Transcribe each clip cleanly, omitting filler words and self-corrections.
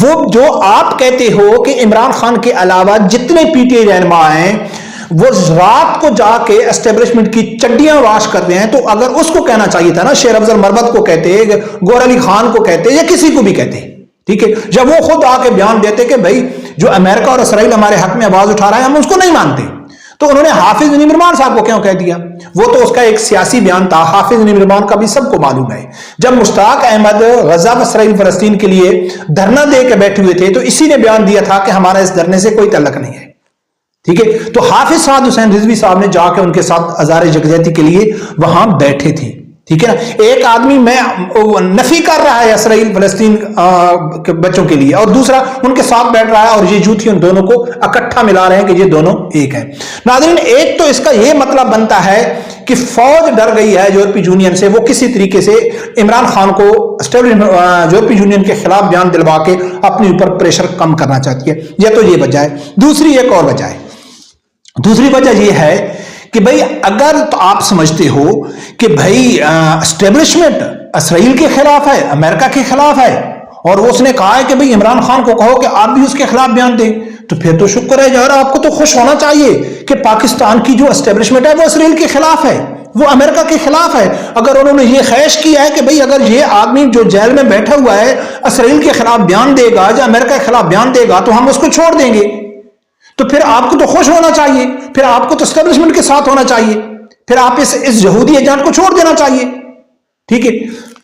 وہ جو آپ کہتے ہو کہ عمران خان کے علاوہ جتنے پی ٹی آئی رہنما ہیں وہ رات کو جا کے اسٹیبلشمنٹ کی چڈیاں واش کر رہے ہیں، تو اگر اس کو کہنا چاہیے تھا نا، شیر افضل مربت کو کہتے، گور علی خان کو کہتے، یا کسی کو بھی کہتے، ٹھیک ہے، جب وہ خود آ کے بیان دیتے کہ بھائی جو امریکہ اور اسرائیل ہمارے حق میں آواز اٹھا رہا ہے ہم اس کو نہیں مانتے، تو انہوں نے حافظ نعیم رحمان صاحب کو کیوں کہہ دیا؟ وہ تو اس کا ایک سیاسی بیان تھا، حافظ نعیم رحمان کا بھی سب کو معلوم ہے، جب مشتاق احمد غزہ اسرائیل فلسطین کے لیے دھرنا دے کے بیٹھے ہوئے تھے تو اسی نے بیان دیا تھا کہ ہمارا اس دھرنے سے کوئی تعلق نہیں ہے، ٹھیک ہے، تو حافظ سعد حسین رضوی صاحب نے جا کے ان کے ساتھ ہزار یکجہتی کے لیے وہاں بیٹھے تھے، ٹھیک ہے نا، ایک آدمی میں نفی کر رہا ہے اسرائیل فلسطین کے بچوں کے لیے، اور دوسرا ان کے ساتھ بیٹھ رہا ہے اور یہ جھوٹی ان دونوں کو اکٹھا ملا رہے ہیں کہ یہ دونوں ایک ہیں۔ ناظرین، ایک تو اس کا یہ مطلب بنتا ہے کہ فوج ڈر گئی ہے یورپی یونین سے، وہ کسی طریقے سے عمران خان کو یورپی یونین کے خلاف بیان دلوا کے اپنے اوپر پریشر کم کرنا چاہتی ہے، یہ تو یہ وجہ ہے۔ دوسری ایک اور وجہ ہے، دوسری وجہ یہ ہے کہ بھئی اگر تو آپ سمجھتے ہو کہ بھئی اسٹیبلشمنٹ اسرائیل کے خلاف ہے، امریکہ کے خلاف ہے، اور اس نے کہا ہے کہ بھئی عمران خان کو کہو کہ آپ بھی اس کے خلاف بیان دیں، تو پھر تو شکر ہے یار، آپ کو تو خوش ہونا چاہیے کہ پاکستان کی جو اسٹیبلشمنٹ ہے وہ اسرائیل کے خلاف ہے، وہ امریکہ کے خلاف ہے۔ اگر انہوں نے یہ خواہش کیا ہے کہ بھئی اگر یہ آدمی جو جیل میں بیٹھا ہوا ہے اسرائیل کے خلاف بیان دے گا یا امریکہ کے خلاف بیان دے گا تو ہم اس کو چھوڑ دیں گے، تو پھر آپ کو تو خوش ہونا چاہیے، پھر آپ کو تو اسٹیبلشمنٹ کے ساتھ ہونا چاہیے، پھر آپ اس یہودی ایجنٹ کو چھوڑ دینا چاہیے، ٹھیک ہے۔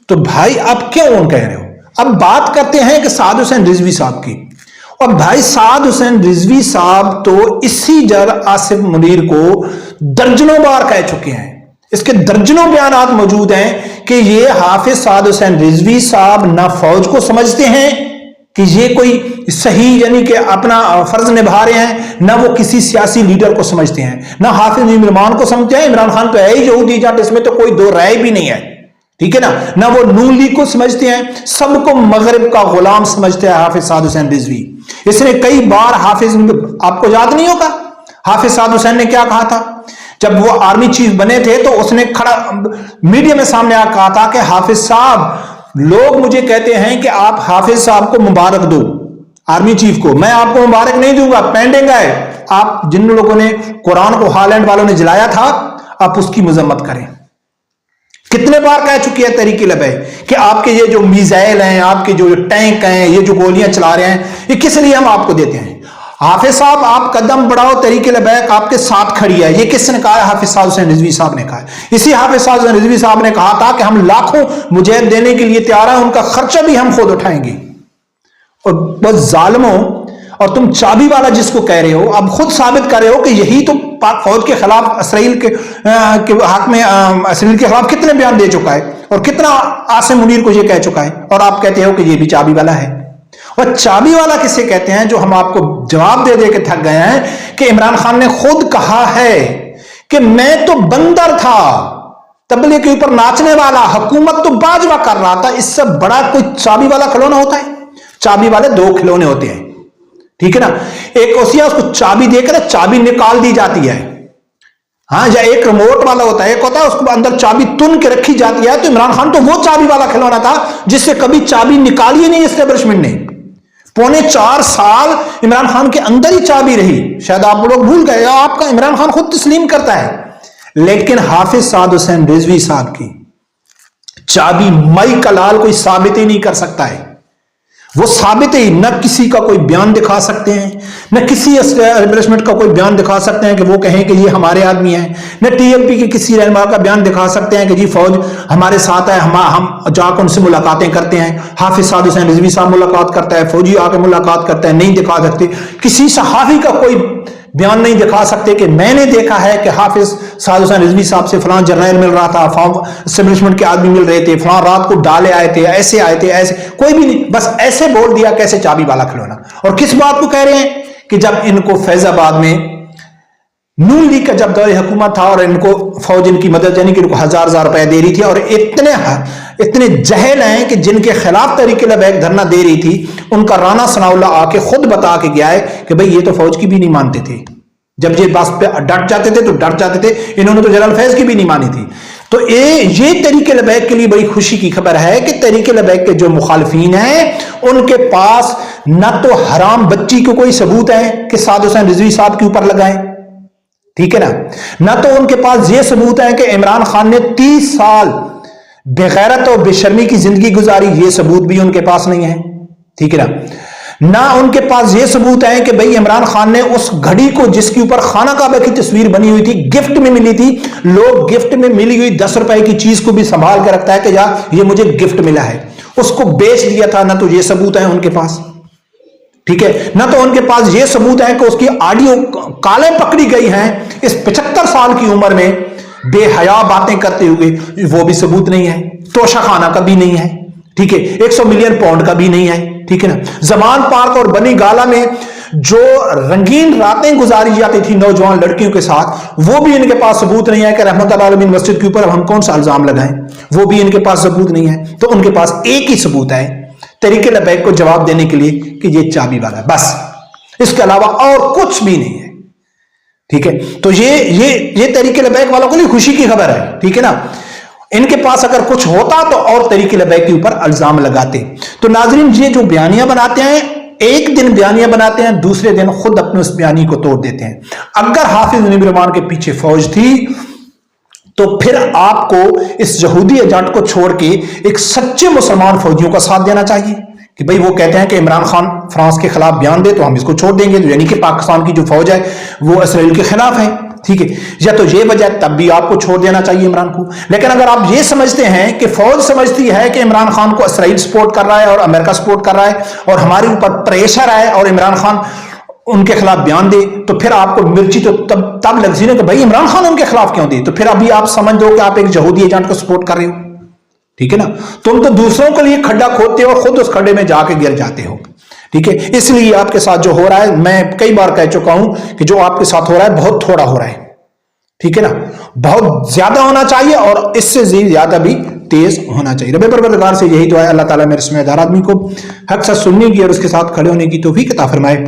تو بھائی آپ کیوں کہہ رہے ہو؟ اب بات کرتے ہیں کہ سعد حسین رضوی صاحب کی، اور بھائی سعد حسین رضوی صاحب تو اسی جر آصف منیر کو درجنوں بار کہہ چکے ہیں، اس کے درجنوں بیانات موجود ہیں کہ یہ حافظ سعد حسین رضوی صاحب نہ فوج کو سمجھتے ہیں کہ یہ کوئی صحیح یعنی کہ اپنا فرض نبھا رہے ہیں، نہ وہ کسی سیاسی لیڈر کو سمجھتے ہیں، نہ حافظ نعیم رحمان کو سمجھتے ہیں، عمران خان تو ہے ہی یہودی ایجنٹ، اس میں تو کوئی دو رائے بھی نہیں ہے، ٹھیک ہے نا، نہ وہ نون لیگ کو سمجھتے ہیں، سب کو مغرب کا غلام سمجھتے ہیں حافظ سعد حسین رضوی۔ اس نے کئی بار آپ کو یاد نہیں ہوگا حافظ سعد حسین نے کیا کہا تھا جب وہ آرمی چیف بنے تھے، تو اس نے کھڑا میڈیا میں سامنے آ کہا تھا کہ حافظ صاحب لوگ مجھے کہتے ہیں کہ آپ حافظ صاحب کو مبارک دو، آرمی چیف کو، میں آپ کو مبارک نہیں دوں گا، پینڈنگ ہے، آپ جن لوگوں نے قرآن کو ہالینڈ والوں نے جلایا تھا آپ اس کی مذمت کریں۔ کتنے بار کہہ چکی ہے تحریک لبیک کہ آپ کے یہ جو میزائل ہیں، آپ کے جو ٹینک ہیں، یہ جو گولیاں چلا رہے ہیں، یہ کس لیے ہم آپ کو دیتے ہیں؟ حافظ صاحب آپ قدم بڑھاؤ، تحریک لبیک آپ کے ساتھ کھڑی ہے، یہ کس نے کہا ہے؟ حافظ سعد حسین رضوی صاحب نے کہا ہے۔ اسی حافظ سعد حسین رضوی صاحب نے کہا تھا کہ ہم لاکھوں مجاہد دینے کے لیے تیار ہیں، ان کا خرچہ بھی ہم خود اٹھائیں گے۔ اور بس ظالموں، اور تم چابی والا جس کو کہہ رہے ہو، اب خود ثابت کر رہے ہو کہ یہی تو پاک فوج کے خلاف اسرائیل کے حق میں اسرائیل کے خلاف کتنے بیان دے چکا ہے، اور کتنا عاصم منیر کو یہ کہہ چکا ہے، اور آپ کہتے ہو کہ یہ بھی چابی والا ہے۔ اور چابی والا کسے کہتے ہیں؟ جو ہم آپ کو جواب دے دے کے تھک گئے ہیں کہ عمران خان نے خود کہا ہے کہ میں تو بندر تھا، تبلیغ کے اوپر ناچنے والا، حکومت تو باجوہ کر رہا تھا، اس سے بڑا کوئی چابی والا کھلونا ہوتا ہے؟ چابی والے دو کھلونے ہوتے ہیں، ٹھیک ہے نا، ایک ہوتی ہے اس کو چابی دے کر چابی نکال دی جاتی ہے، ہاں، یا ایک ریموٹ والا ہوتا ہے، ایک ہوتا ہے اس کو اندر چابی تن کے رکھی جاتی ہے۔ تو عمران خان تو وہ چابی والا کھلونا تھا جس سے کبھی چابی نکالی نہیں اسٹیبلشمنٹ نے، پونے 4 سال عمران خان کے اندر ہی چابی رہی، شاید آپ لوگ بھول گئے، آپ کا عمران خان خود تسلیم کرتا ہے، لیکن حافظ سعد حسین رضوی صاحب کی چابی مائی کلال کوئی ثابت ہی نہیں کر سکتا ہے، وہ ثابت ہی نہ کسی کا کوئی بیان دکھا سکتے ہیں، نہ کسی اسٹیبلشمنٹ کا کوئی بیان دکھا سکتے ہیں کہ وہ کہیں کہ یہ ہمارے آدمی ہیں، نہ ٹی ایم پی کے کسی رہنما کا بیان دکھا سکتے ہیں کہ جی فوج ہمارے ساتھ ہے، ہم جا کر ان سے ملاقاتیں کرتے ہیں۔ حافظ سعد حسین رضوی صاحب ملاقات کرتا ہے، فوجی آ کے ملاقات کرتا ہے، نہیں دکھا سکتے۔ کسی صحافی کا کوئی بیان نہیں دکھا سکتے کہ میں نے دیکھا ہے کہ حافظ سعد حسین رضوی صاحب سے فلاں جرنیل مل رہا تھا، فارم اسٹیبلشمنٹ کے آدمی مل رہے تھے، فلاں رات کو ڈالے آئے تھے، ایسے آئے تھے، ایسے، کوئی بھی نہیں، بس ایسے بول دیا کیسے چابی والا کھلونا۔ اور کس بات کو کہہ رہے ہیں کہ جب ان کو فیض آباد میں نون لیگ کا جب دور حکومت تھا اور ان کو فوج ان کی مدد یعنی کہ ان کو 1000 روپے دے رہی تھی، اور اتنے جہل ہیں کہ جن کے خلاف تحریک لبیک دھرنا دے رہی تھی، ان کا رانا ثناء اللہ آ کے خود بتا کے گیا ہے کہ بھئی یہ تو فوج کی بھی نہیں مانتے تھے، جب یہ بات پہ ڈٹ جاتے تھے تو ڈٹ جاتے تھے، انہوں نے تو جنرل فیض کی بھی نہیں مانی تھی۔ تو یہ تحریک لبیک کے لیے بڑی خوشی کی خبر ہے کہ تحریک لبیک کے جو مخالفین ہیں ان کے پاس نہ تو حرام بچی کو کوئی ثبوت ہے کہ سعد حسین رضوی صاحب کے اوپر لگائیں، ٹھیک ہے نا، نہ تو ان کے پاس یہ ثبوت ہے کہ عمران خان نے 30 سال بغیرت اور بے شرمی کی زندگی گزاری، یہ ثبوت بھی ان کے پاس نہیں ہے، ٹھیک ہے نا، نہ ان کے پاس یہ ثبوت ہے کہ بھئی عمران خان نے اس گھڑی کو جس کے اوپر خانہ کعبہ کی تصویر بنی ہوئی تھی گفٹ میں ملی تھی، لوگ گفٹ میں ملی ہوئی 10 روپے کی چیز کو بھی سنبھال کے رکھتا ہے کہ یہ مجھے گفٹ ملا ہے، اس کو بیچ دیا تھا، نہ تو یہ ثبوت ہے ان کے پاس، ٹھیک ہے، نہ تو ان کے پاس یہ ثبوت ہے کہ اس کی آڈیو کالیں پکڑی گئی ہیں اس 75 سال کی عمر میں بے حیا باتیں کرتے ہوئے، وہ بھی ثبوت نہیں ہے، توشہ خانہ کا بھی نہیں ہے، ٹھیک ہے، 100 ملین پاؤنڈ کا بھی نہیں ہے، ٹھیک ہے نا، زمان پارک اور بنی گالا میں جو رنگین راتیں گزاری جاتی تھی نوجوان لڑکیوں کے ساتھ، وہ بھی ان کے پاس ثبوت نہیں ہے کہ رحمت اللہ علیہ مسجد کے اوپر اب ہم کون سا الزام لگائیں، وہ بھی ان کے پاس ثبوت نہیں ہے، تو ان کے پاس ایک ہی ثبوت ہے تحریک لبیک کو جواب دینے کے لیے کہ یہ چابی والا ہے، بس اس کے علاوہ اور کچھ بھی نہیں ہے، ٹھیک ہے، تو یہ تحریک لبیک والوں کے لیے خوشی کی خبر ہے، ٹھیک ہے نا، ان کے پاس اگر کچھ ہوتا تو اور تحریک لبیک کے اوپر الزام لگاتے۔ تو ناظرین یہ جو بیانیہ بناتے ہیں، ایک دن بیانیہ بناتے ہیں، دوسرے دن خود اپنے اس بیانیے کو توڑ دیتے ہیں۔ اگر حافظ منیب الرحمان کے پیچھے فوج تھی تو پھر آپ کو اس یہودی ایجنٹ کو چھوڑ کے ایک سچے مسلمان فوجیوں کا ساتھ دینا چاہیے کہ بھئی وہ کہتے ہیں کہ عمران خان فرانس کے خلاف بیان دے تو ہم اس کو چھوڑ دیں گے، یعنی کہ پاکستان کی جو فوج ہے وہ اسرائیل کے خلاف ہے، ٹھیک ہے، یا تو یہ وجہ تب بھی آپ کو چھوڑ دینا چاہیے عمران کو۔ لیکن اگر آپ یہ سمجھتے ہیں کہ فوج سمجھتی ہے کہ عمران خان کو اسرائیل سپورٹ کر رہا ہے اور امریکہ سپورٹ کر رہا ہے اور ہمارے اوپر پریشر ہے اور عمران خان ان کے خلاف بیان دے، تو پھر آپ کو مرچی تو تب لگ سی نا کہ بھائی عمران خان ان کے خلاف کیوں دے، تو پھر ابھی آپ سمجھ دو کہ آپ ایک یہودی ایجنٹ کو سپورٹ کر رہے ہو، ٹھیک ہے نا، تم تو دوسروں کے لیے کھڈا کھودتے ہو، خود اس کھڈے میں جا کے گر جاتے ہو، ٹھیک ہے۔ اس لیے آپ کے ساتھ جو ہو رہا ہے، میں کئی بار کہہ چکا ہوں کہ جو آپ کے ساتھ ہو رہا ہے بہت تھوڑا ہو رہا ہے، ٹھیک ہے نا، بہت زیادہ ہونا چاہیے اور اس سے زیادہ بھی تیز ہونا چاہیے۔ رب پروردگار سے یہی دعا ہے اللہ تعالیٰ میرے سمجھدار آدمی کو حق سچ سننے کی اور اس کے ساتھ کھڑے ہونے کی توفیق عطا فرمائے۔